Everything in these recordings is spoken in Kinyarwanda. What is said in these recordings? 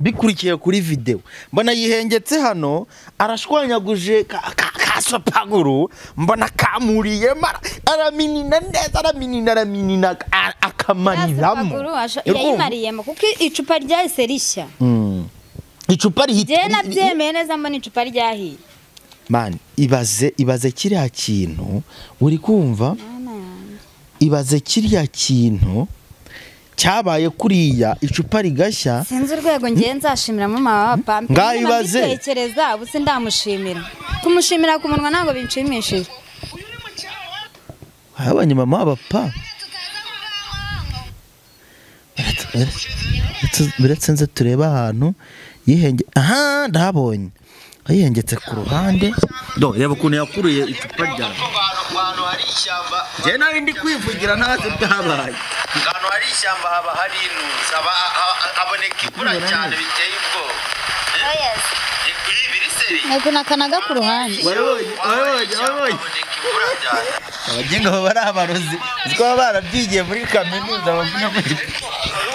bikurikiye kuri video mbona yihengetse hano arashwanyaguje kasopaguru mbona kamuriye araminina neza araminina akamariramo yayimariyemo kuko icupa ryahise rishya icupa rihita je nabyemeye neza mbona icupa ryahiye man ibaze kiriya kintu uri kumva ibaze kiriya kintu cyabaye kuriya icupa rigashya sinzi urwego ngiye nzashimira mu mama pampe ngayibaze tekereza ubuse ndamushimira kumushimira ku munwa ntago binshimishije abanye mama bapa biratsenze tureba ahantu yihenge aha ndahabonye ayihengetse ku ruhande do yaba kuntu yakuruye icupa ryawe ahantu hari ishyamba je nawe ndi kwivugira ntazi byabaye ahantu hari ishyamba haba hari inuza aboneka imvura cyane biteye ubwoba yes biri seri ego nakanaga ku ruhande wayoye abagenga bari abarozi ziko barabyigiye muri kaminuza bavuga ko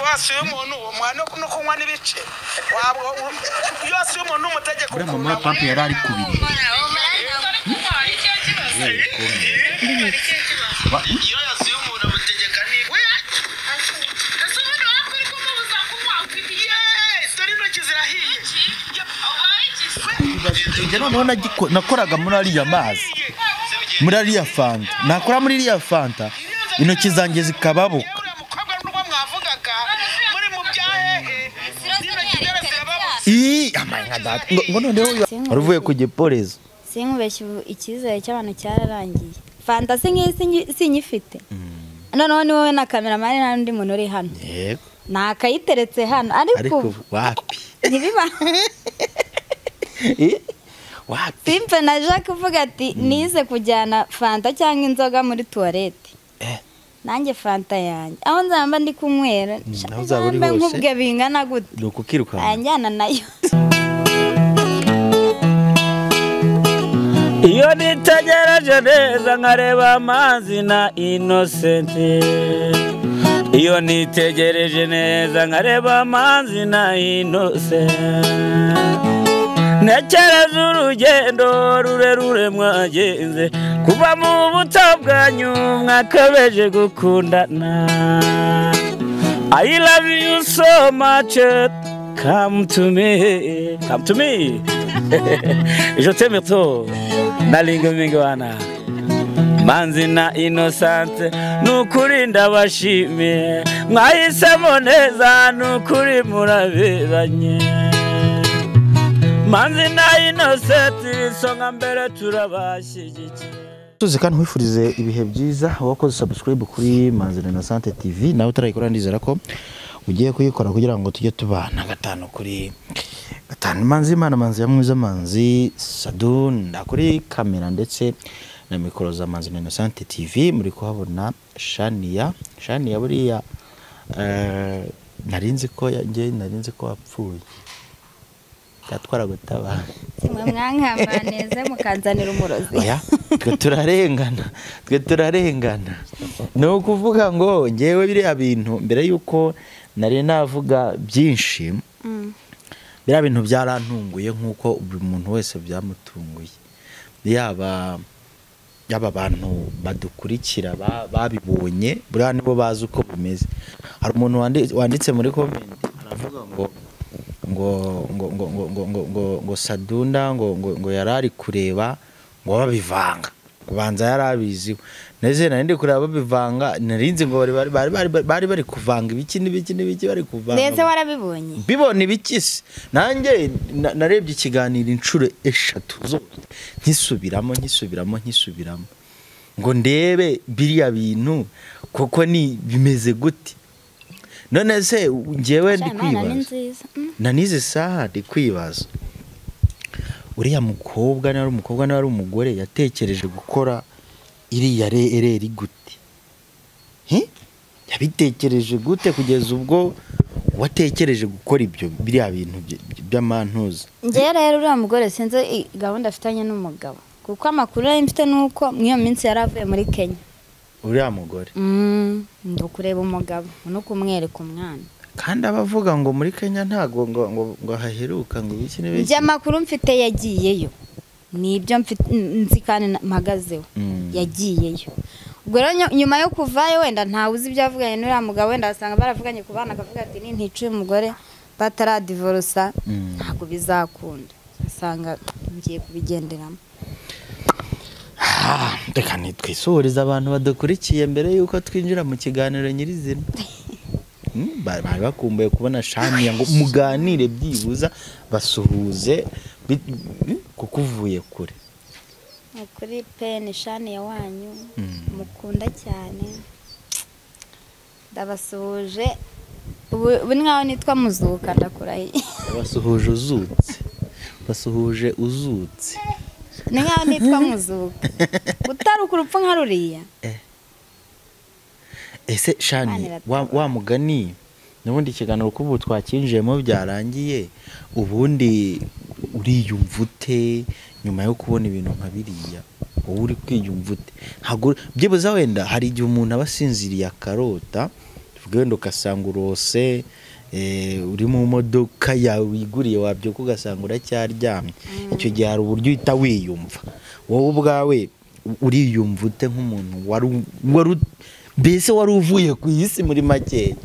wasuye umuntu umwana no kunywa nibice wabo yasuye umuntu umutegeko buri mama pampe yari ari kubiri iyo yasuye umuntu amutegeka ni ese umuntu wakuri kumubuza kunywa dore intoki zirahiye njye noneho nakoraga muri ariya mazi muri ariya fanta nakora muri ariya fanta intoki zanjye zikababuka ngo noneho waruvuye ku gipolisi sinkubeshye icyizere cy'abantu cyararangiye fanta sinyifite noneho ni wowe na kameramani n'undi muntu uri hano yego nakayiteretse hano ariko wapi ntibiba wapi simpe na Jacques uvuga ati nize kujyana fanta cyangwa inzoga muri toilette nanjye fanta yanjye aho nzamba ndi kunywera nzamba nkubwe bingana gute nukukiruka anjyana nayo iyo nitegereje neza nkareba amazi na Innocent iyo nitegereje neza nkareba amazi na Innocent nekereza urugendo rurerure mwagenze kuva mu buto bwanyu mwakabeje gukundana I love you so much come to me je t'aime trop nalinga mingi wana manzi na Innocent nukuri ndabashimiye mwahisemo neza nukuri muraberanye manzi na Innocent songa mbere turabashyigikiye tuzi kandi wifurize ibihe byiza wakoze subscribe kuri Manzi na Innocent TV nawe utarayikora ndizera ko ugiye kuyikora kugira ngo tujye tubana gatanu kuri gatanu Manzi Imana Manzi ya mwiza Manzi Sadun kuri kamera ndetse na mikoro za Manzi na Innocent TV muri kuhabona Shania buriya narinzi ko wapfuye gatwara gutaba simwe mwankamaneze mukanzanira umurozi oya twe turarengana no kuvuga ngo ngewe biriya bintu mbere yuko nari navuga byinshi biriya bintu byarantunguye nkuko buri muntu wese byamutunguye yaba abantu badukurikira babibonye buriya nibo bazi uko bimeze hari umuntu wanditse muri comment aravuga ngo Sadunda ngo yarari kureba ngo babivanga kubanza yarabizi neze nari ndi kureba babivanga narinzi ngo bari kuvanga ibiki bari kuvanga neze warabibonye bibona ibikisi nanjye narebye ikiganiro inshuro 3 zo nkisubiramo ngo ndebe biriya bintu koko ni bimeze gute none se ngewe ndi kwibaza nanize saha ndi kwibaza uriya mukobwa n'ari umugore yatekereje gukora iriya reri gute yabitekereje gute kugeza ubwo watekereje gukora ibyo biriya bintu by'amantuza ngewe rero uriya mugore sinzi gahunda afitanye n'umugabo kuko amakuru yari mfite nuko mwiyo minsi yari avuye muri Kenya uriya mugore ndo kureba umugabo no kumwereka umwana kandi abavuga ngo muri Kenya ntago ngo haheruka ngo biki n'ibiki. Njye amakuru mfite yagiyeyo nibyo nzi kandi mpagazeho yagiyeyo. Ubwo rero nyuma yo kuvayo wenda ntawe uzi ibyo avuganye n'uriya mugabo, wenda basanga baravuganye ku bana akavuga ati nticuye umugore bataradivorusa ntabwo bizakunda, asanga ngiye kubigenderamo. Reka nitwisuhuriza abantu badukurikiye mbere yuko twinjira mu kiganiro nyirizina. Bari bakumbuye kubona Shania ngo muganire byibuza basuhuze kuko uvuye kure. Kuri peni Shania wanyu mukunda cyane, ndabasuhuje. Ubu nkaho nitwa Muzuka ndakurahiye. Basuhuje uzutse, basuhuje uzutse. Ni nkaho nitwa Muzuka utaruka urupfu nka ruriya. Ese Shania wa mugani nubundi ikiganiro kubu twakinjiyemo byarangiye, ubundi uriyumva ute nyuma yo kubona ibintu nka biriya? Wowe uri kwiyumva ute? Byibuza wenda hari igihe umuntu aba asinziriye akarota, tuvuge wenda ugasanga urose uri mu modoka yawe wiguriye wabyuka ugasanga uracyaryamye. Icyo gihe hari uburyo uhita wiyumva. Wowe ubwawe uriyumva ute nk'umuntu mbese wari uvuye ku isi muri make?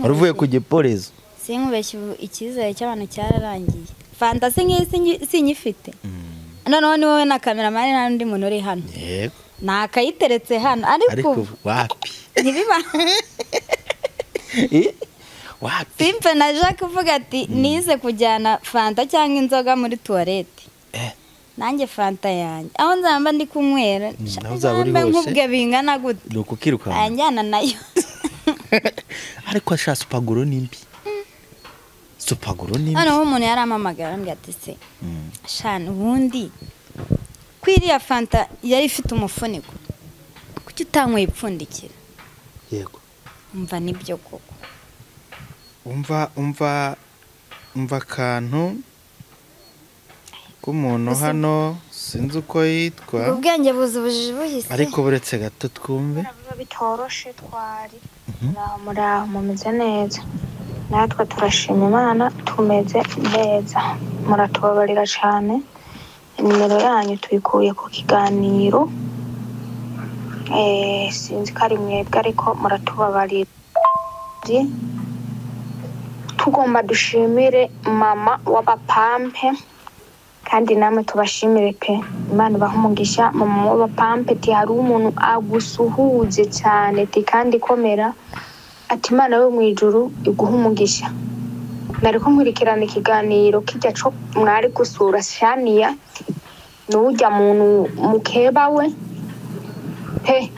Wari uvuye ku giporezo? Sinkubeshye icyizere cy'abantu cyararangiye. Fantasi nk'iyi sinyifite. Noneho ni wowe na kameramani n'undi muntu uri hano. Yego. Nakayiteretse hano ariko wapi? Ntibiba. Wapi? Simpe na Jacques uvuga ati nize kujyana fanta cyangwa inzoga muri toilette. Nanjye fanta yanjye aho nzamba ndi kunywera nkubwe bingana gute nukukiruka anjyana nayo. Ariko asha supaguro nimbi. Supaguro nimbi. Hano umuntu yaramamagara ambye ati se shana ubundi kwiriya fanta yari ifite umufuniko kuki utanyweye ipfundikira? Yego. Umva nibyo koko. Umva kantu k'umuntu hano sinzi uko yitwa. Ubwenge buzubujije buhise. Ariko buretse gato twumve. Bitoroshe twari. Muraho mumeze neza. Natwe turashima Imana tumeze neza. Muratubabarira cyane. Nimero yanyu tuyikuye ku kiganiro. Sinzi ko ari mwebwe ariko muratubabarira. Tugomba dushimire mama w'abapampe kandi namwe tubashimire pe. Imana bahumugisha mama w'abapampe ti hari umuntu agusuhuje cyane ti kandi komera ati Imana we mu ijuru iguhumugisha. Nariko nkurikirana ikiganiro kijya cyo mwari gusura Shania n'ujya muntu mukeba we pe.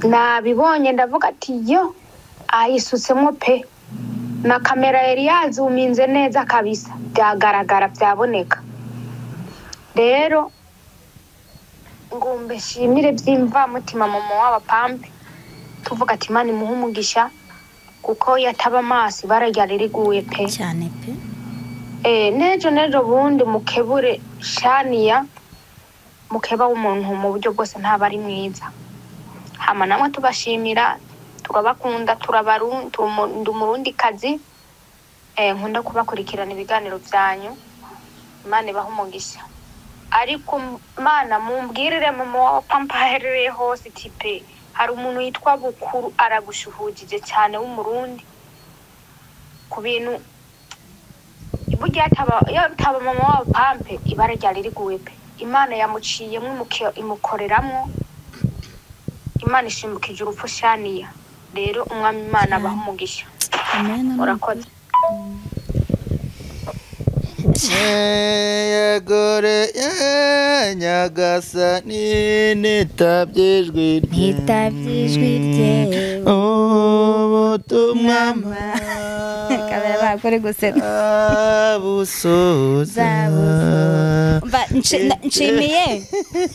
Nabibonye ndavuga ati yo ayisutsemo pe. Na kamera yari yazuminze neza kabisa, byagaragara byaboneka. Rero ngombe shimire byimva mutima mama w'abapampe tuvuga ati Imana imuhumugisha kuko yataba amaso barajya riguye pe cyane pe. Nejo bundi mukebure Shania mukeba w'umuntu mu buryo bwose ntaba ari mwiza. Hama namwe tubashimira turabakunda umurundi kazi nkunda kubakurikirana ibiganiro byanyu. Imana ibahumugisha. Ariko Mana mumbwirire mama w'abapampa aherereye hose tipe hari umuntu yitwa Bukuru aragushuhujije cyane w'umurundi ku bintu burya yataba mama w'abapampe ibara ryari riguye pe. Imana yamuciyemo imukoreramwo. Imana ishimbukije urupfu Shania. Rero umwami Imana bahumugisha. Amen. Urakoze. Yegore Nyagasani nitabyijwi rye ubutumwa kabera bakore guseta abusoza.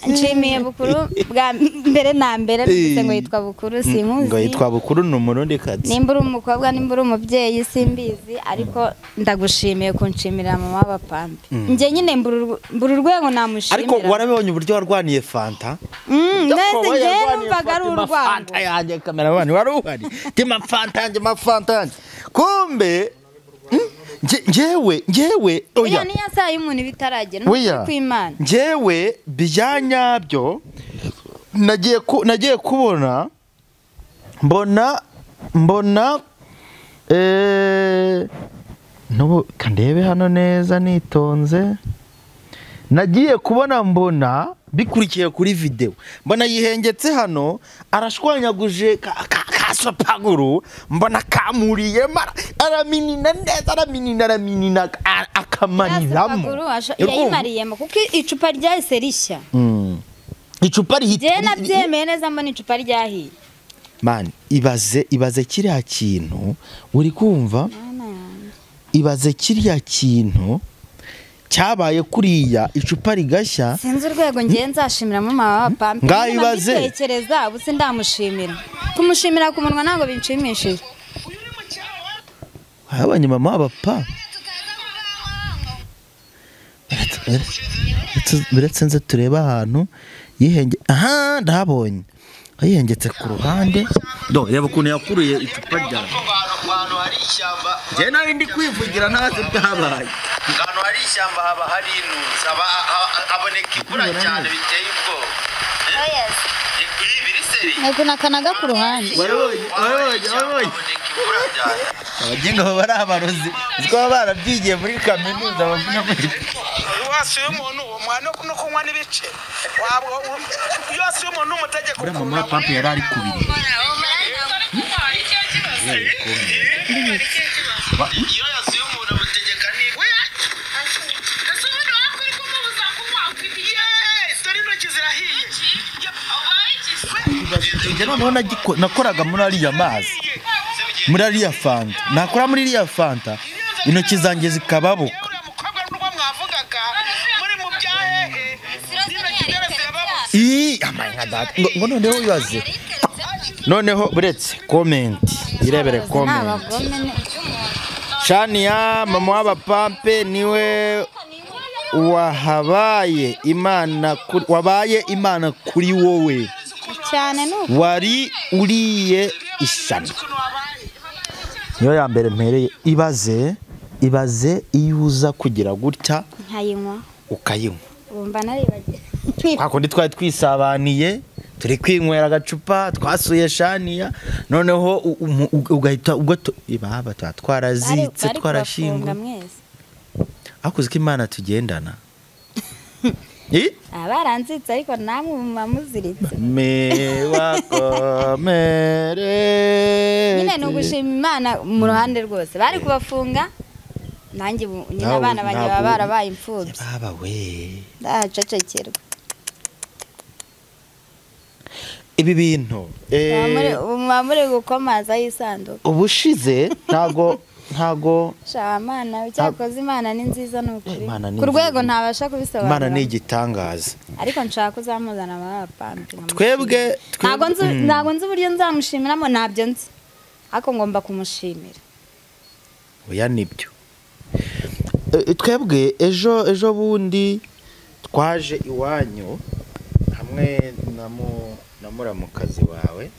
Nshimiye Bukuru bwa mbere na mbere bise ngo yitwa Bukuru simuzi. Ngo yitwa Bukuru n'umurundi kazi. Nimba uri umukobwa nimba uri umubyeyi simbizi ariko ndagushimiye kunshimira mama w'abapampe njye nyine mbura urwego namushimira ariko warabibonye uburyo warwaniye fanta neze njye numvaga ari urwango fanta yanjye kameramani wari uhari tima fanta yanjye kumbe njyewe oya niya saa y'umuntu bitaragera no kwimana njyewe bijyanyabyo nagiye kubona mbona nubu kandebe hano neza nitonze nagiye kubona mbona bikurikiye kuri video mbona yihengetse hano arashwanyaguje kasopaguru mbona kamuriye araminina neza araminina akamaniramo yayimariyemo kuko icupa ryahise rishya icupa rihita je nabyemeye neza mbona icupa ryahiye man ibaze kiriya kintu uri kumva ibaze kiriya kintu cyabaye kuriya icupa rigashya sinzi urwego ngiye nzashimira mama w'abapampe ngayibaze tekereza ubu sindamushimira kumushimira ku munwa ntago binshimishije habanye mama w'abapa biretse nze tureba ahantu yihenge aha ndahabonye ayihengetse ku ruhande reba ukuntu yakuruye icupa ryawe ahantu hari ishyamba njye nari ndi kwivugira ntazi byabaye ahantu hari ishyamba haba hari intuzi haboneka imvura cyane biteye ubwoba ntabwo nakanaga ku ruhande abagenga baba ari abarozi uziko baba barabyigiye muri kaminuza bavuga ko wasuye umuntu uwo mwana no kunywa n'ibice iyo wasuye umuntu n'umutegeko uriya mama w'abapampe yari ari kubiri iyo yasuye umuntu amutegeka niba ese ubundi wakora ko mubuza kunywa dore intoki zirahiye njye noneho nakoraga muri ariya mazi muri ariya fanta nakora muri iriya fanta intoki zanjye zikababuka ngo noneho wibaze noneho buretse komenti irebere komenti Shania mama w'abapampe niwe wabaye imana kuri wowe cyane nuko wari uriye ishyano niyo ya mbere mpereye ibaze iyo uza kugira gutya nkayinywa ukayinywa umva naribagiye hakundi twari twisabaniye turi kwinywera agacupa twasuye Shania noneho ugahita ibaba twarazitse twarashinga akuze ko imana tugendana baranzitse ariko namwe mumamuziritse wakomere nyine ni ugushima imana mu ruhande rwose bari kubafunga nanjye nyine abana banjye baba barabaye imfubyi baba we ndacecekirwa ibi bintu muri gukomaza y'isanduku ubushize ntago shamana cyakoze imana ni nziza n'ukuri ku rwego ntabasha kubisobanura imana ni igitangaza ariko nshaka uzamuzana abapampe twebwe ntago nzi uburyo nzamushimiramo ntabyo nzi ariko ngomba kumushimira oya nibyo twebwe ejo bundi twaje iwanyu hamwe na muramukazi wawe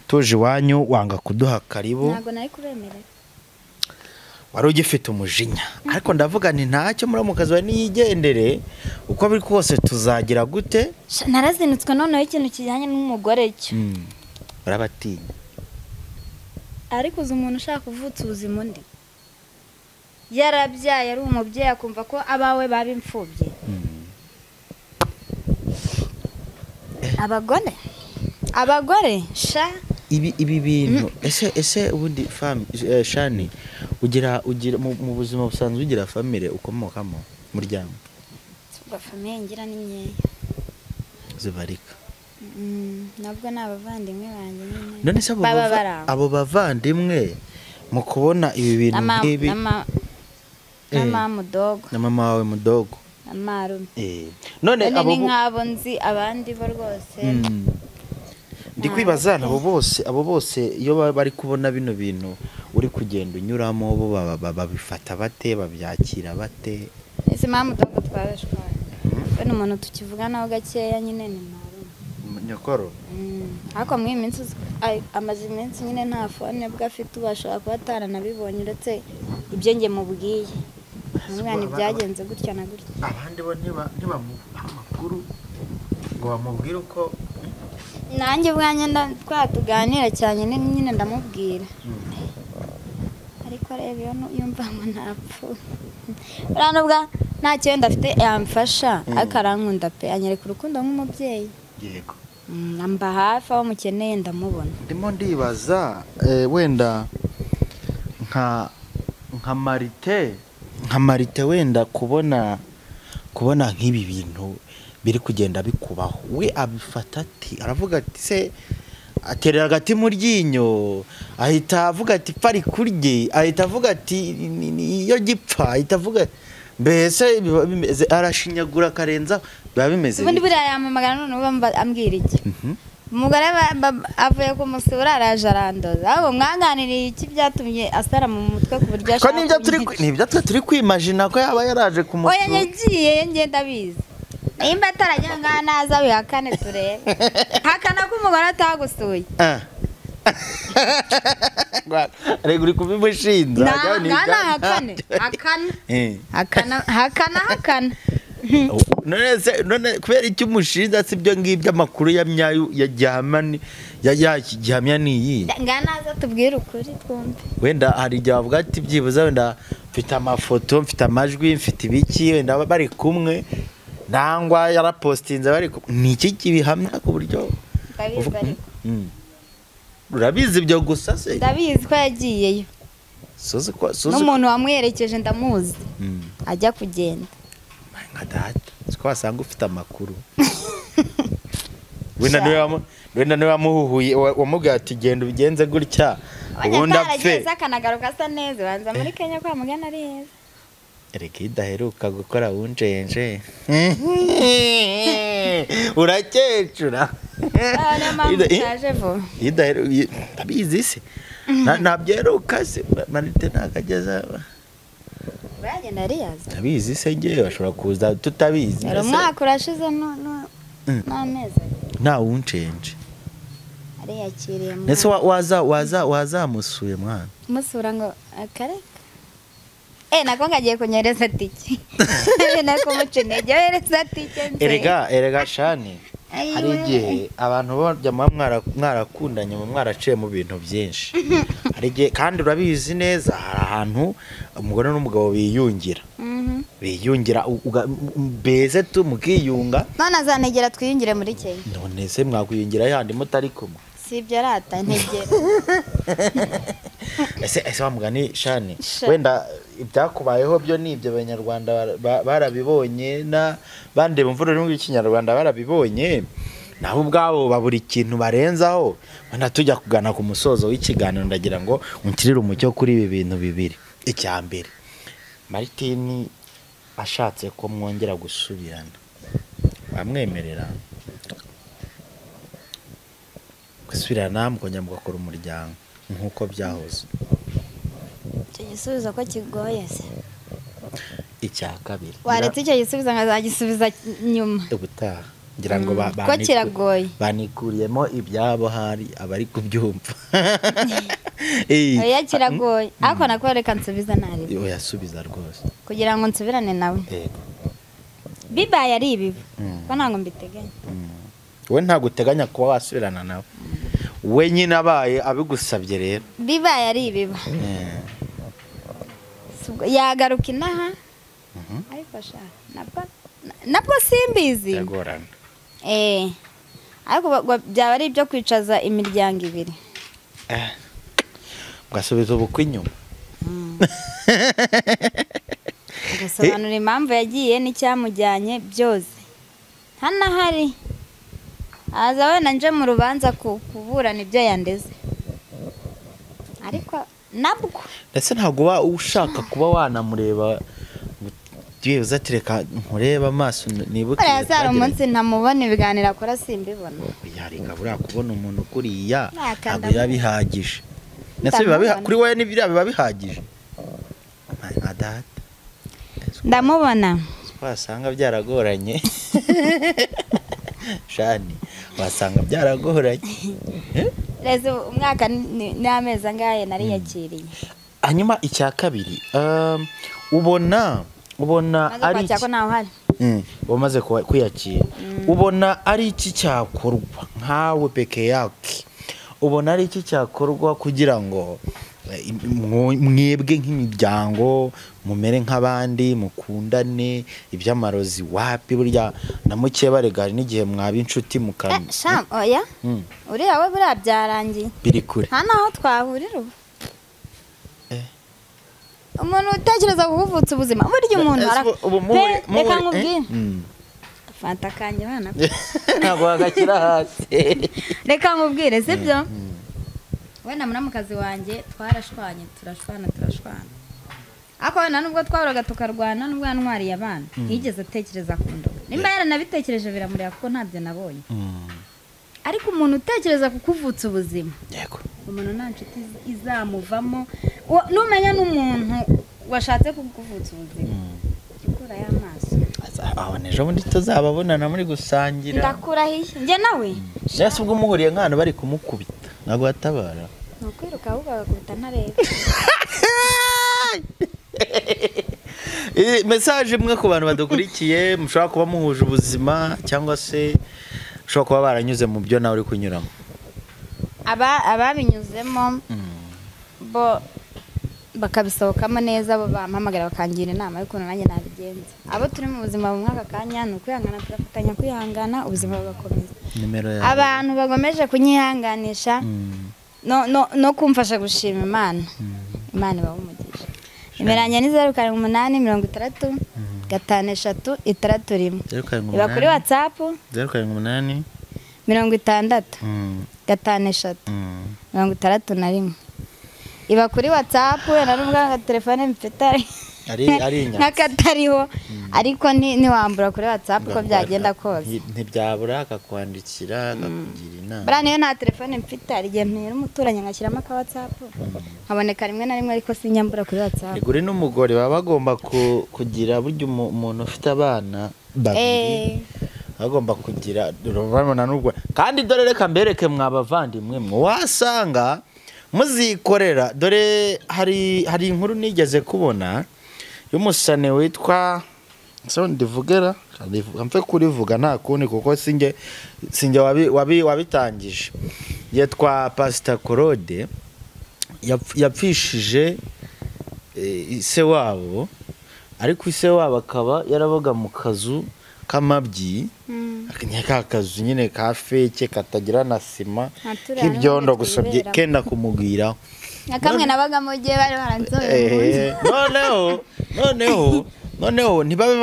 tuje iwanyu wanga kuduha karibu ntago nari kubemerera wari ugifite umujinya ariko ndavuga nti ntacyo muramukazi wawe niyigendere uko biri kose tuzagira gute narazinutswe noneho ikintu kijyanye n'umugore cyo barabatinya ariko uzi umuntu ushaka kuvutsa ubuzima undi yarabyaye ari umubyeyi akumva ko abawe baba imfubyi abagore sha ibi bintu ese ubundi Shani ugira mu buzima busanzwe ugira famille ukomokamo muryango famille ngira ni nyeya zibarika nabwo nabavandimwe banjye nyine none se abo bavandimwe mu kubona ibi bintu nk'ibi na mama wawe mudogo amarume none abo nk'abo nzi abandi bo rwose ndi kwibaza abo bose iyo bari kubona bino bintu uri kugenda unyuramo bo babifata bate babyakira bate ese mama ntabwo twarashwaye bene umuntu tukivuganaho gakeya nyine ni nyokoro ariko muri iyi minsi amaze iminsi nyine nta fone bwa afite ubashobora kuba ataranabibonye uretse ibyo nge mubwiye umwana byagenze gutya na gutya abandi bo ntibamuha amakuru ngo bamubwire uko nanjye ubwanjye twatuganira cyane nyine ndamubwira ariko reba iyo yumva ngo ntapfuye buriya nubwo nta kintu ndafite yamfasha ariko arankunda pe anyereka urukundo nk'umubyeyi yego amba hafi aho mukeneye ndamubona ndimo ndibaza wenda nka Marite wenda kubona nk'ibi bintu biri kugenda bikubaho we abifata ati aravuga ati se aterera agati mu ryinyo ahita avuga ati pari kurye ahita avuga ati iyo gipfa ahita avuga mbese arashinyagura karenza biba bimeze ubundi buriya yamamagana none uba ambwira iki umugore avuye kumusura araje arandoza abo mwanganiriye iki byatumye asara mu mutwe ku buryo ashaka nibyo turi kwimagina ko yaba yaraje kumusura oya yagiye ngenda bizi nimba atarajya ngaha naza wihakane turebe hakana ko umugore atagusuye rego uri kubimushinja hakana none kubera icyo umushinja si byo ngibyo amakuru ya myayo ya gihamya niyi nganaza tubwire ukuri twumve wenda hari igihe bavuga ati byibuze wenda mfite amafoto mfite amajwi mfite ibiki wenda bari kumwe nangwa yarapostinze bari ni iki kibihamya ku buryo urabizi ibyo gusa se ndabizi ko yagiyeyo n'umuntu wamwerekeje ndamuzi ajya kugenda nka data siko wasanga ufite amakuru wenda niwe wamuhuhuye wamubwira ati genda ubigenze gutya ubundi apfe akanagaruka asa neza banza muri Kenya kwa mugana ari heza reka idaheruka gukora wunjenje urakecura ndabizi se ntabyeruka se Marite ntakageza uragenda ariyaza ndabizi se ngewe bashobora kuza tutabizi rero umwaka urashize n'amezi nta wunjenje ariyakiriye ndetse wazamusuye mwana musura ngo akareka nako ngagiye kunyereza tike nako muca intege wereza tike erega shani hari igihe abantu bajya mwarakundanye mwaraciye mu bintu byinshi hari igihe kandi urabizi neza hari ahantu umugore n'umugabo biyungira mbese tu mukiyunga none azanegera twiyungire muri Kenya none se mwakwiyungira yandi mutari kumwe si ibyo rata ntegera ese wamugani shani wenda ibyakubayeho byo ni ibyo abanyarwanda barabibonye bande bumvura ururimi rw'ikinyarwanda barabibonye nabo ubwabo babura ikintu barenzaho wenda tujya kugana ku musozo w'ikiganiro ndagira ngo unkirire umucyo kuri ibi bintu bibiri icya mbere Martin ashatse ko mwongera gusubirana bamwemerera gusubirana mukongera mugakora umuryango nk'uko byahoze icyo gisubizo ko kigoye se icya kabiri waretse icyo gisubizo nkazagisubiza nyuma ubutaha ngira ngo ko kiragoye banikuriyemo ibyabo hari abari kubyumva oya kiragoye ariko nako reka nsubiza nari oya subiza rwose kugira ngo nsubirane nawe bibaye ari ibibi ko ntabwo mbiteganya we ntabwo uteganya kuba wasubirana nawe we nyine abaye abigusabye rero bibaye ari ibiba yagaruka inaha ariko nabwo simbizi yagorana ariko byaba ari ibyo kwicaza imiryango ibiri ugasubiza ubukwe inyuma agasobanura impamvu yagiye n'icyamujyanye byose hano hari aza wenda nje mu rubanza kuburana ibyo yandeze ariko nabwo ndetse ntabwo uba ushaka kuba wanamureba byiwe uzatereka nkureba amaso nibuke Buriya sara umunsi ntamubona ibiganiro akora simbibona. yareka buriya kubona umuntu kuriya Nakanda ntabwo biba bihagije ndetse kuri wowe n'ibiriya biba bihagije nka data ndamubona wasanga byaragoranye shani wasanga byaragoranye rezo umwaka n'amezi angahe nari yakiriye. hanyuma icya kabiri ubona ari iki ko naho hari wamaze kwiyakira ubona ari iki cyakorwa nkawe peke yake ubona ari iki cyakorwa kugira ngo mwebwe nk'imiryango mumere nk'abandi mukundane iby'amarozi wapi burya na muke baregari n'igihe mwaba inshuti mukana oya uriya we buriya byarangiye biri kure nta naho twahurira umuntu utekereza kuvutsa ubuzima burya umuntu reka nkubwire fanta kanje bana ntabwo wagakira hasi reka nkubwire sibyo wenda muramukazi wanjye twarashwanye turashwana ariko wenda nubwo twahuraga tukarwana nubwo yantwariye abana yigeze atekereza ku ndoga nimba yaranabitekereje biramureba kuko ntabyo nabonye ariko umuntu utekereza kukuvutsa ubuzima yego umuntu nta nshuti izamuvamo numenya n'umuntu washatse kukuvutsa ubuzima ikura y'amaso abone ejo bundi tuzababonana muri gusangira ndakurahiye njye nawe nese ubwo muhuriye nk'ahantu bari kumukubita ntabwo watabara ni ukwiruka ahubwo bagakubita ntareba mesaje imwe ku bantu badukurikiye mushobora kuba muhuje ubuzima cyangwa se ushobora kuba baranyuze mu byo nawe uri kunyuramo ababinyuzemo bo bakabisohokamo neza bo bampamagara bakangira inama y'ukuntu nanjye nabigenza abo turi mu buzima mu mwaka kanya ni ukwihangana turafatanya kwihangana ubuzima bugakomeza abantu bagomeje kunyihanganisha no kumfasha gushima Imana ibaha umugisha imiranye ni 0788 53631 iba kuri WhatsApp 0788 60 iba kuri WhatsApp narubwa telefone mfite ari nakatariho ariko ntiwambura kuri WhatsApp ko byagenda kose ntibyabura akakwandikira akakugira inama bara niyo nta telefone mfite ari gihe mpera umuturanye ngashyiramo ka WhatsApp nkaboneka rimwe na rimwe ariko sinyambura kuri WhatsApp igure n'umugore baba bagomba kugira buryo umuntu ufite abana babiri agomba kugira urabona n'ubwo kandi dore reka mbereke mwabavandimwe wasanga muzikorera dore hari inkuru nigeze kubona y'umusane witwa ndivugera mfe kurivuga nta kundi kuko singe wabitangije yitwa Pastor Claude yapfishije ise wabo ariko ise wabo akaba yarabaga mu kazu k'amabyi ka kazu nyine ka feke katagira na sima k'ibyondo gusa kenda kumugwiraho nakamwe nabaga mu gihe bari baranzoye noneho ntibabe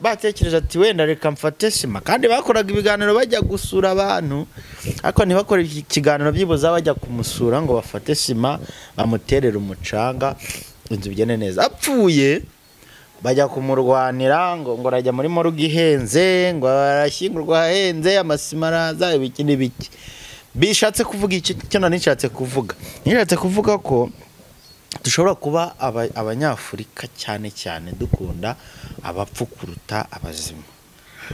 batekereje ati wenda reka mfate sima kandi bakoraga ibiganiro bajya gusura abantu ariko ntibakore ikiganiro byibuza bajya kumusura ngo bafate sima bamuterere umucanga inzu bigene neza apfuye bajya kumurwanira ngo arajya muri moruge ihenze ngo arashyingurwa ahenze amasima araza ibiki n'ibiki bishatse kuvuga iki cyo nishatse kuvuga ko dushobora kuba abanyafurika cyane dukunda abapfu kuruta abazima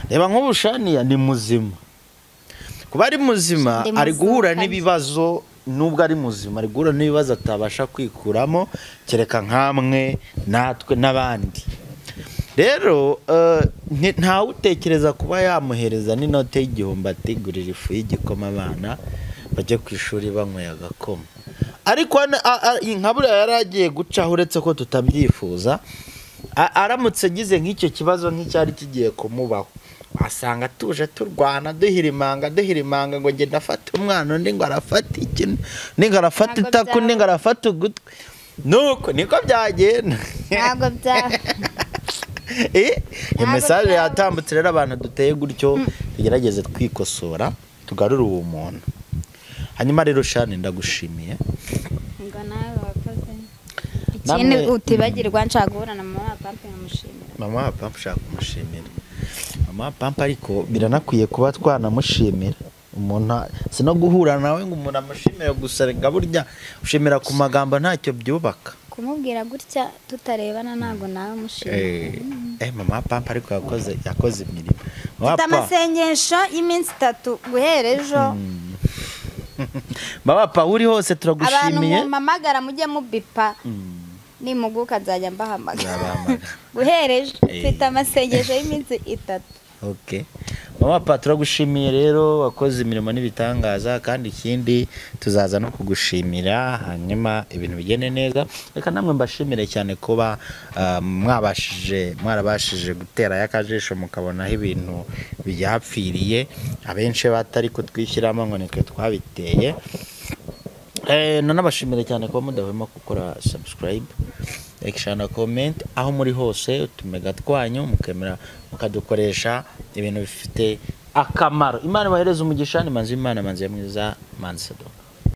reba nk'ubushaniya ni muzima kuba ari muzima ari guhura n'ibibazo nubwo ari muzima ari guhura n'ibibazo atabasha kwikuramo kereka nkamwe natwe n'abandi rero ntawe utekereza kuba yamuhereza n'inote y'igihumbi ategurira ifu y'igikoma abana bajya ku ishuri banyweye agakoma ariko nka buriya yari agiye gucaho uretse ko tutabyifuza aramutse agize nk'icyo kibazo nk'icyari kigiye kumubaho wasanga tuje turwana duhirimanga ngo ngende afate umwana undi ngo arafata ikintu undi ngo arafata itako undi ngo arafata ugutwi nuko niko byagenda ntabwo byaba iyo mesaje yatambutse rero abantu duteye gutyo tugerageze twikosora tugarure uwo muntu hanyuma rero shani ndagushimiye ikindi utibagirwa nshaka guhura na mama wa pampe nkamushimira. Mama wa pampe ushaka kumushimira. Mama wa pampe ariko biranakwiye kuba twanamushimira. Umuntu si no guhura nawe ngo umuntu amushimire gusa nga burya ushimira ku magambo ntacyo byubaka. Kumubwira gutya tutarebana ntago nawe mushimira. Mama wa pampe ariko yakoze imirimo. Mfite amasengesho y'iminsi 3 guhera ejo. Mama pa uri hose turagushimiye. Abantu mamagara mujye mubipa. Nimuguka nzajya mbahamagara. Guhera ejo mfite amasengesho y'iminsi 3. Okay. Mama pa turagushimiye rero wakoze imirimo n'ibitangaza kandi ikindi tuzaza no kugushimira hanyuma ibintu bigene neza. Reka namwe mbashimire cyane kuba mwarabashije gutera yakajisho mukabonaho ibintu byapfiriye abenshi batari kutwishyiramo ngo nitwe twabiteye. Nanabashimire cyane kuba mudahwema gukora subscribe, like, share na comment aho muri hose utumega twanyu mukemera mukadukoresha ibintu bifite akamaro. Imana bahereza umugisha ni manzi Imana manzi mwiza manzi.